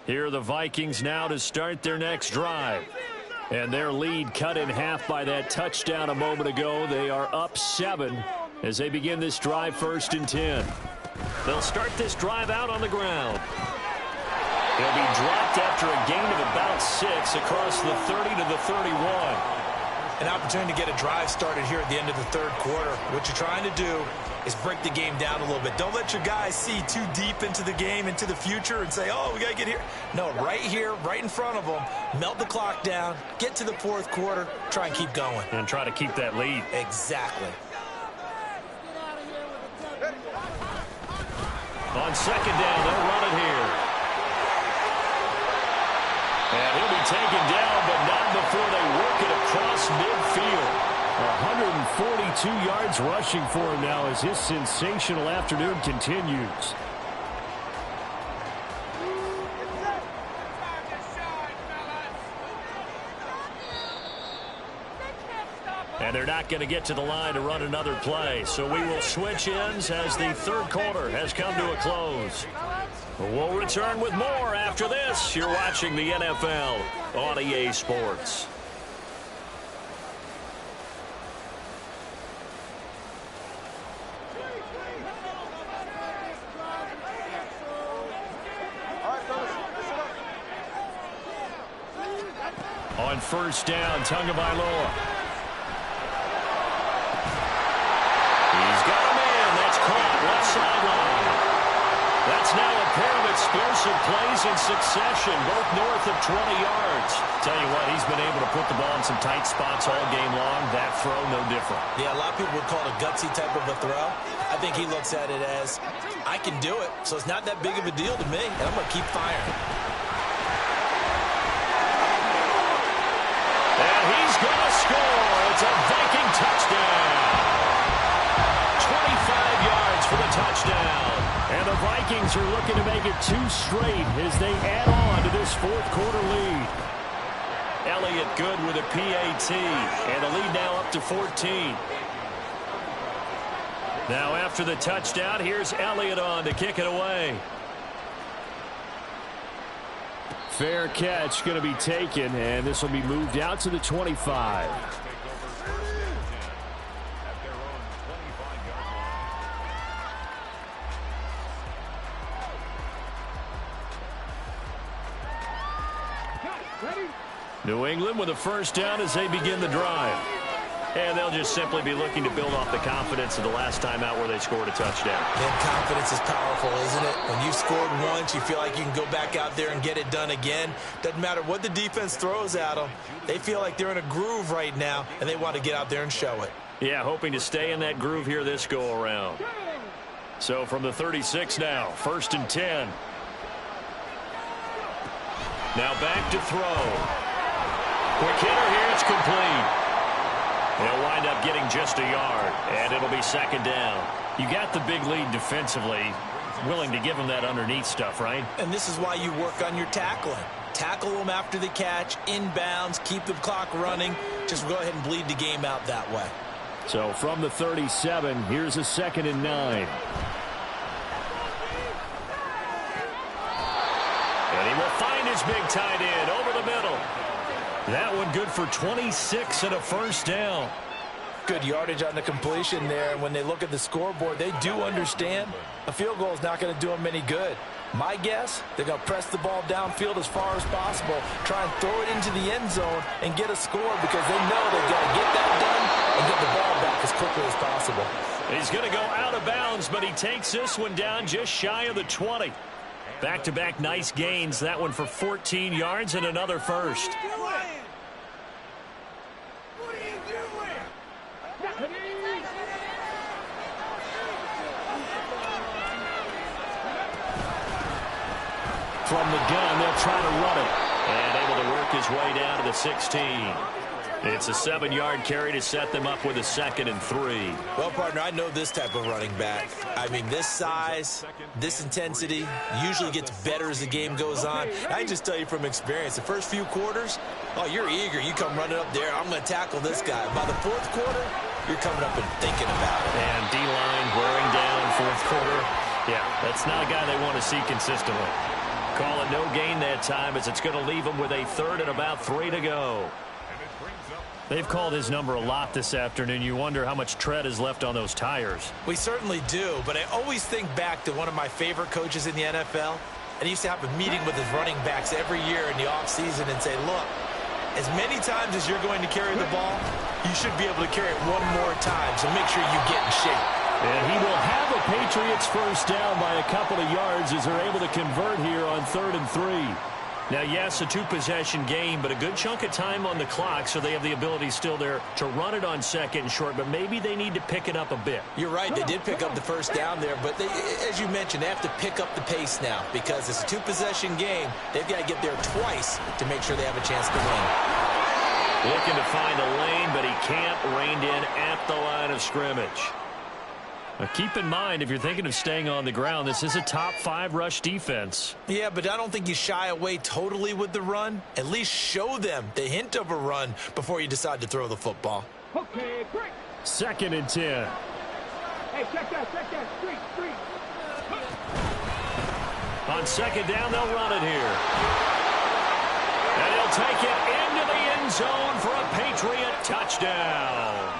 Here are the Vikings now to start their next drive. And their lead cut in half by that touchdown a moment ago. They are up 7 as they begin this drive 1st and 10. They'll start this drive out on the ground. He'll be dropped after a gain of about 6 across the 30 to the 31. An opportunity to get a drive started here at the end of the 3rd quarter. What you're trying to do is break the game down a little bit. Don't let your guys see too deep into the game, into the future, and say, oh, we got to get here. No, right here, right in front of them, melt the clock down, get to the 4th quarter, try and keep going. And try to keep that lead. Exactly. On 2nd down, they'll run it here. And he'll be taken down, but not before they work it across midfield. 142 yards rushing for him now as his sensational afternoon continues. And they're not going to get to the line to run another play. So we will switch ends as the 3rd quarter has come to a close. We'll return with more after this. You're watching the NFL on EA Sports. On 1st down, Tagovailoa. He's got a man. That's caught left sideline. That's now a pair of explosive plays in succession, both north of 20 yards. Tell you what, he's been able to put the ball in some tight spots all game long. That throw, no different. Yeah, a lot of people would call it a gutsy type of a throw. I think he looks at it as, I can do it, so it's not that big of a deal to me, and I'm going to keep firing. And he's going to score. It's a Viking touchdown. 25 yards for the touchdown. And the Vikings are looking to make it 2 straight as they add on to this 4th quarter lead. Elliott good with a PAT. And the lead now up to 14. Now after the touchdown, here's Elliott on to kick it away. Fair catch going to be taken, and this will be moved out to the 25. New England with a 1st down as they begin the drive. And they'll just simply be looking to build off the confidence of the last time out where they scored a touchdown. And confidence is powerful, isn't it? When you've scored once, you feel like you can go back out there and get it done again. Doesn't matter what the defense throws at them. They feel like they're in a groove right now, and they want to get out there and show it. Yeah, hoping to stay in that groove here this go-around. So from the 36 now, 1st and 10. Now back to throw. Quick hitter here, it's complete. They'll wind up getting just a yard, and it'll be 2nd down. You got the big lead defensively, willing to give them that underneath stuff, right? And this is why you work on your tackling. Tackle them after the catch, inbounds, keep the clock running. Just go ahead and bleed the game out that way. So from the 37, here's a 2nd and 9. And he will find his big tight end over the middle. That one good for 26 and a 1st down. Good yardage on the completion there. And when they look at the scoreboard, they do understand a field goal is not going to do them any good. My guess, they're going to press the ball downfield as far as possible, try and throw it into the end zone and get a score because they know they've got to get that done and get the ball back as quickly as possible. He's going to go out of bounds, but he takes this one down just shy of the 20. Back-to-back nice gains. That one for 14 yards and another first. From the gun, they'll try to run it. And able to work his way down to the 16. It's a 7-yard carry to set them up with a 2nd and 3. Well, partner, I know this type of running back. I mean, this size, this intensity usually gets better as the game goes on. I just tell you from experience, the first few quarters, oh, you're eager. You come running up there, I'm going to tackle this guy. By the 4th quarter, you're coming up and thinking about it. And D-line wearing down 4th quarter. Yeah, that's not a guy they want to see consistently. Call it no gain that time as it's going to leave them with a 3rd and about 3 to go. They've called his number a lot this afternoon. You wonder how much tread is left on those tires. We certainly do, but I always think back to one of my favorite coaches in the NFL. And he used to have a meeting with his running backs every year in the offseason and say, look, as many times as you're going to carry the ball, you should be able to carry it one more time, so make sure you get in shape. And he will have a Patriots 1st down by a couple of yards as they're able to convert here on 3rd and 3. Now, yes, a 2-possession game, but a good chunk of time on the clock, so they have the ability still there to run it on 2nd and short, but maybe they need to pick it up a bit. You're right. They did pick up the 1st down there, but they, as you mentioned, they have to pick up the pace now because it's a 2-possession game. They've got to get there twice to make sure they have a chance to win. Looking to find a lane, but he can't. Reined in at the line of scrimmage. Now keep in mind, if you're thinking of staying on the ground, this is a top 5 rush defense. Yeah, but I don't think you shy away totally with the run. At least show them the hint of a run before you decide to throw the football. Okay, great. 2nd and 10. Hey, check that, street. On 2nd down, they'll run it here. And he'll take it into the end zone for a Patriot touchdown.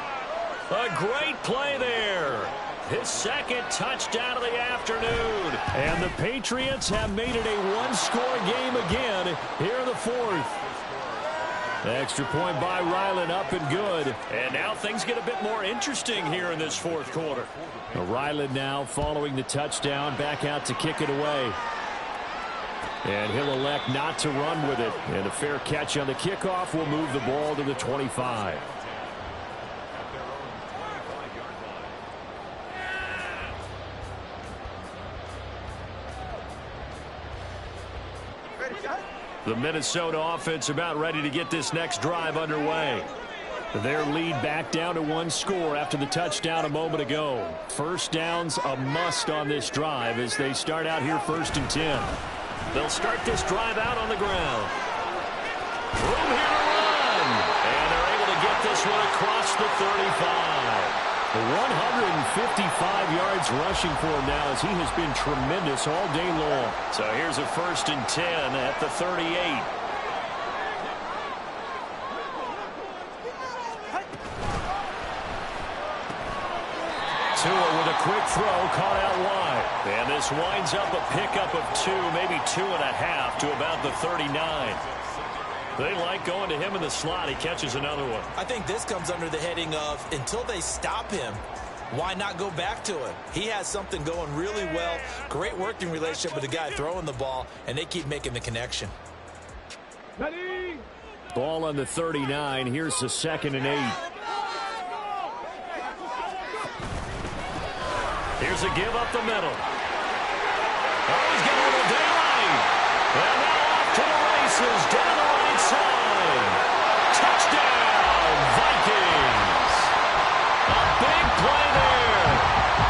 A great play there. His 2nd touchdown of the afternoon. And the Patriots have made it a 1-score game again here in the 4th. Extra point by Ryland, up and good. And now things get a bit more interesting here in this 4th quarter. Ryland now following the touchdown, back out to kick it away. And he'll elect not to run with it. And a fair catch on the kickoff will move the ball to the 25. The Minnesota offense about ready to get this next drive underway. Their lead back down to 1 score after the touchdown a moment ago. 1st down's a must on this drive as they start out here 1st and 10. They'll start this drive out on the ground. Room here to run. And they're able to get this one across the 35. 155 yards rushing for him now as he has been tremendous all day long. So here's a 1st and 10 at the 38. Tua with a quick throw, caught out wide. And this winds up a pickup of 2, maybe 2.5 to about the 39. They like going to him in the slot. He catches another one. I think this comes under the heading of until they stop him, why not go back to him? He has something going really well. Great working relationship with the guy throwing the ball, and they keep making the connection. Ready? Ball on the 39. Here's the 2nd and 8. Here's a give up the middle. Oh, he's got a little daylight. And now off to the races down the right side. Touchdown, Vikings. A big play there.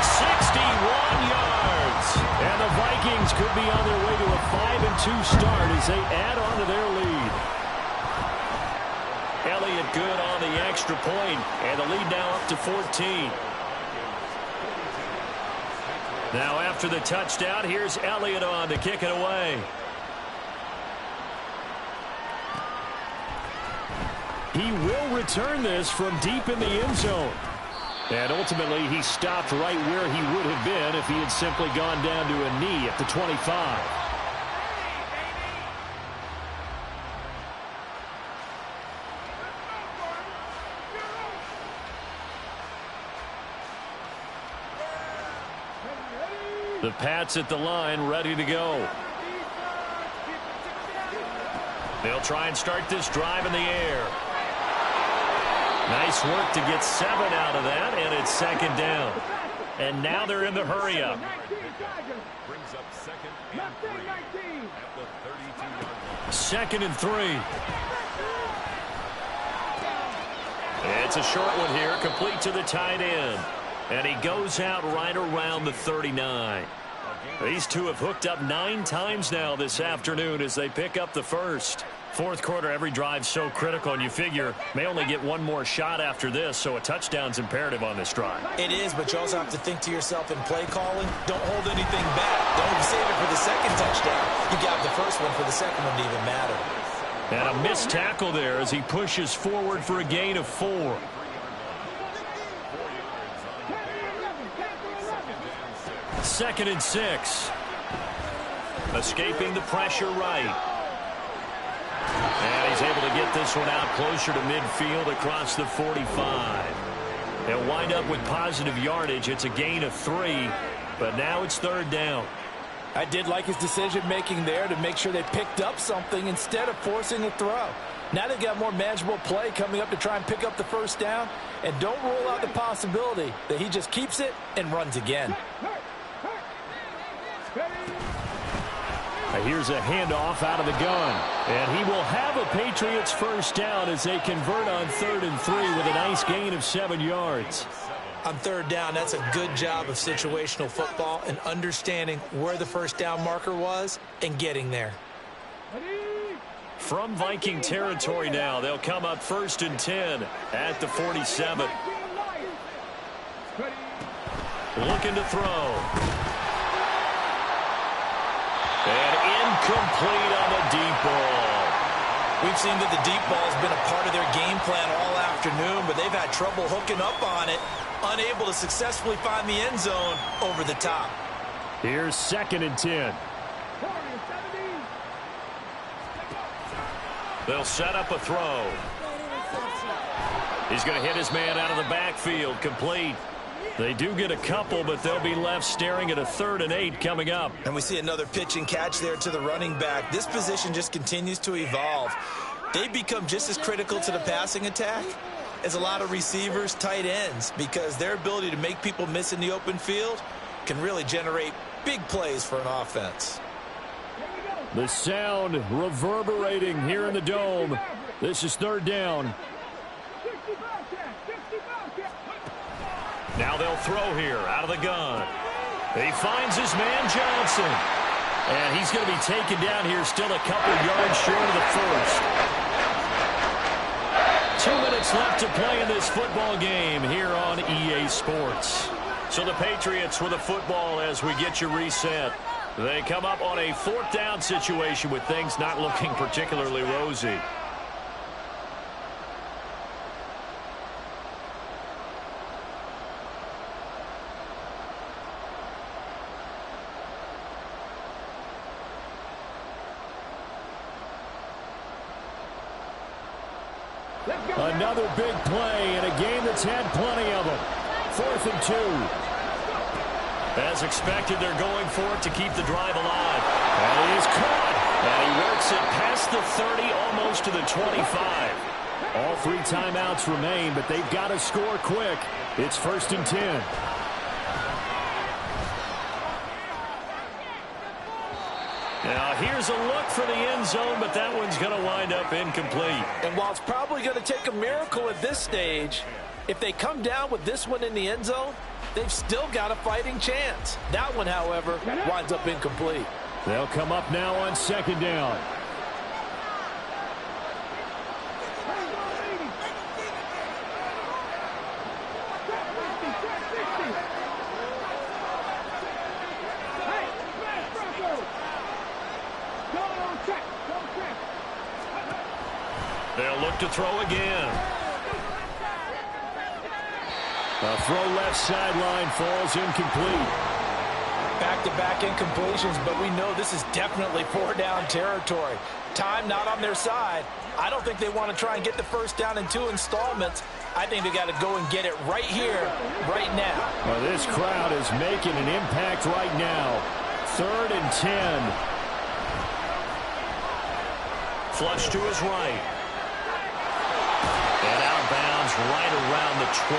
61 yards. And the Vikings could be on their way to a 5-2 start as they add on to their lead. Elliott good on the extra point, and the lead now up to 14. Now after the touchdown, here's Elliott on to kick it away. He will return this from deep in the end zone. And ultimately, he stopped right where he would have been if he had simply gone down to a knee at the 25. The Pats at the line, ready to go. They'll try and start this drive in the air. Nice work to get 7 out of that, and it's 2nd down. And now they're in the hurry-up. Brings up 2nd and 3 at the 32-yard line. 2nd and 3. It's a short one here, complete to the tight end. And he goes out right around the 39. These two have hooked up 9 times now this afternoon as they pick up the first. Fourth quarter, every drive's so critical, and you figure may only get one more shot after this, so a touchdown's imperative on this drive. It is, but you also have to think to yourself in play calling, don't hold anything back. Don't save it for the second touchdown. You got the first one for the second one to even matter. And a missed tackle there as he pushes forward for a gain of 4. Second and 6. Escaping the pressure right. And he's able to get this one out closer to midfield across the 45. They'll wind up with positive yardage. It's a gain of 3, but now it's 3rd down. I did like his decision-making there to make sure they picked up something instead of forcing a throw. Now they've got more manageable play coming up to try and pick up the first down, and don't rule out the possibility that he just keeps it and runs again. Here's a handoff out of the gun. And he will have a Patriots first down as they convert on 3rd and 3 with a nice gain of 7 yards. On 3rd down, that's a good job of situational football and understanding where the first down marker was and getting there. From Viking territory now, they'll come up 1st and 10 at the 47. Looking to throw. And incomplete on the deep ball. We've seen that the deep ball has been a part of their game plan all afternoon, but they've had trouble hooking up on it, unable to successfully find the end zone over the top. Here's 2nd and 10. They'll set up a throw. He's going to hit his man out of the backfield, complete. They do get a couple, but they'll be left staring at a 3rd and 8 coming up. And we see another pitch and catch there to the running back. This position just continues to evolve. They become just as critical to the passing attack as a lot of receivers, tight ends, because their ability to make people miss in the open field can really generate big plays for an offense. The sound reverberating here in the dome. This is 3rd down. Now they'll throw here out of the gun. He finds his man Johnson. And he's going to be taken down here still a couple yards short of the first. 2 minutes left to play in this football game here on EA Sports. So the Patriots with a football as we get you reset. They come up on a 4th down situation with things not looking particularly rosy. Another big play in a game that's had plenty of them. 4th and 2. As expected, they're going for it to keep the drive alive. And he is caught. And he works it past the 30, almost to the 25. All 3 timeouts remain, but they've got to score quick. It's 1st and 10. Now, here's a look for the end zone, but that one's going to wind up incomplete. And while it's probably going to take a miracle at this stage, if they come down with this one in the end zone, they've still got a fighting chance. That one, however, winds up incomplete. They'll come up now on 2nd down. They'll look to throw again. A throw left sideline falls incomplete. Back-to-back incompletions, but we know this is definitely 4-down territory. Time not on their side. I don't think they want to try and get the first down in 2 installments. I think they got to go and get it right here, right now. Well, this crowd is making an impact right now. 3rd and 10. Flush to his right. And out of bounds right around the 20.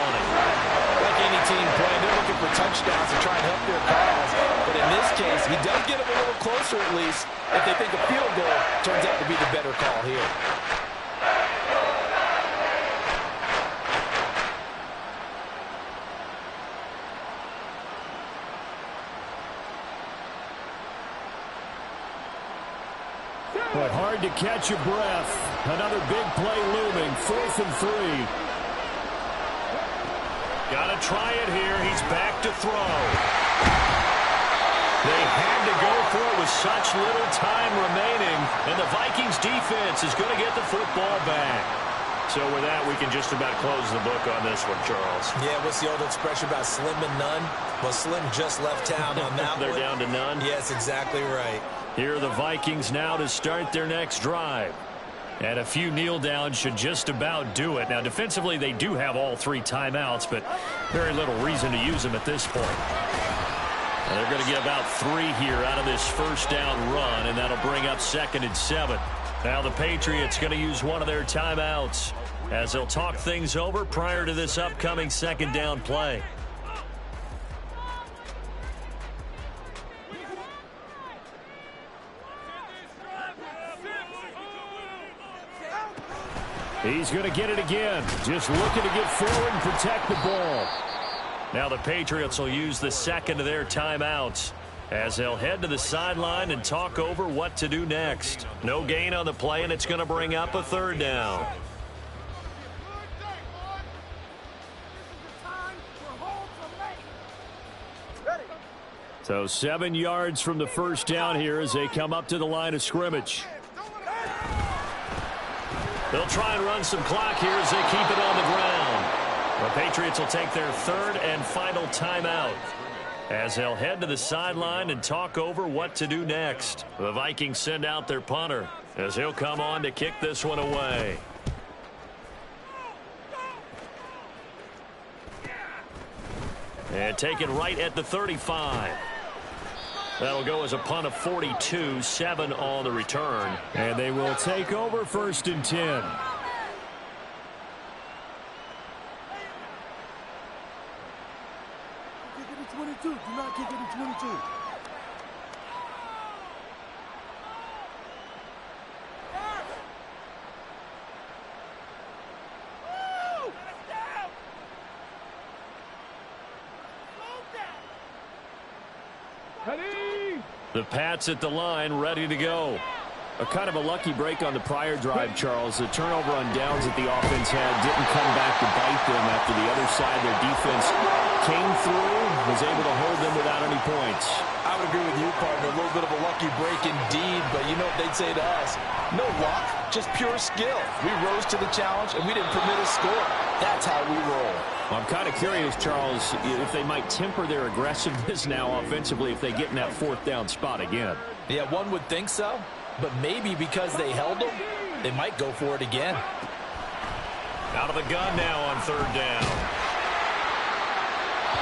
Like any team playing, they're looking for touchdowns to try and help their cause. But in this case, he does get them a little closer at least if they think a field goal turns out to be the better call here. But hard to catch your breath. Another big play looming. 4th and 3. Got to try it here. He's back to throw. They had to go for it with such little time remaining, and the Vikings defense is going to get the football back. So with that, we can just about close the book on this one, Charles. Yeah, what's the old expression about slim and none? Well, Slim just left town on that They're one. down to none? Yes, exactly right. Here are the Vikings now to start their next drive. And a few kneel downs should just about do it. Now, defensively, they do have all 3 timeouts, but very little reason to use them at this point. And they're going to get about 3 here out of this first down run, and that'll bring up 2nd and 7. Now the Patriots going to use one of their timeouts as they'll talk things over prior to this upcoming 2nd down play. He's going to get it again. Just looking to get forward and protect the ball. Now the Patriots will use the 2nd of their timeouts as they'll head to the sideline and talk over what to do next. No gain on the play, and it's going to bring up a 3rd down. So 7 yards from the first down here as they come up to the line of scrimmage. They'll try and run some clock here as they keep it on the ground. The Patriots will take their 3rd and final timeout as they'll head to the sideline and talk over what to do next. The Vikings send out their punter as he'll come on to kick this one away. And taken right at the 35. That'll go as a punt of 42, 7 on the return. And they will take over 1st and 10. Kick it to 22. Do not kick it to 22. The Pats at the line, ready to go. A kind of a lucky break on the prior drive, Charles. The turnover on downs that the offense had didn't come back to bite them after the other side. Their defense came through, was able to hold them without any points. I would agree with you, partner. A little bit of a lucky break indeed, but you know what they'd say to us? No luck, just pure skill. We rose to the challenge, and we didn't permit a score. That's how we roll. I'm kind of curious, Charles, if they might temper their aggressiveness now offensively if they get in that 4th down spot again. Yeah, one would think so, but maybe because they held them, they might go for it again. Out of the gun now on third down.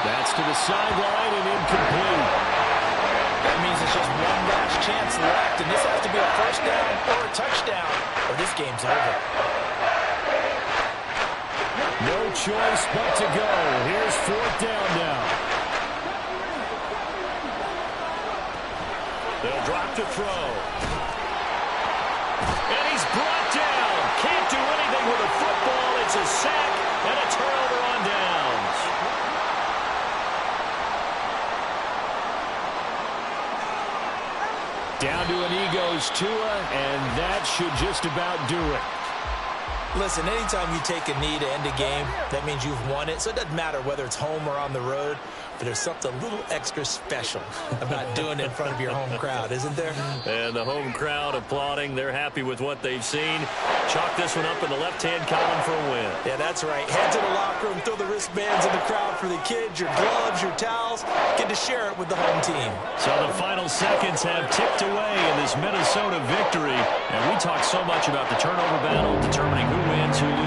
That's to the sideline and incomplete. That means it's just one last chance left, and this has to be a first down or a touchdown, or this game's over. No choice but to go. Here's fourth down now. They'll drop to throw. And he's brought down. Can't do anything with a football. It's a sack and a turnover on downs. Down to an egos Tua, and that should just about do it. Listen, anytime you take a knee to end a game, that means you've won it. So it doesn't matter whether it's home or on the road, but there's something a little extra special about doing it in front of your home crowd, isn't there? And the home crowd applauding. They're happy with what they've seen. Chalk this one up in the left-hand column for a win. Yeah, that's right. Head to the locker room, throw the wristbands in the crowd for the kids, your gloves, your towels. Get to share it with the home team. So the final seconds have ticked away in this Minnesota victory. And we talk so much about the turnover battle, determining who wins, who loses.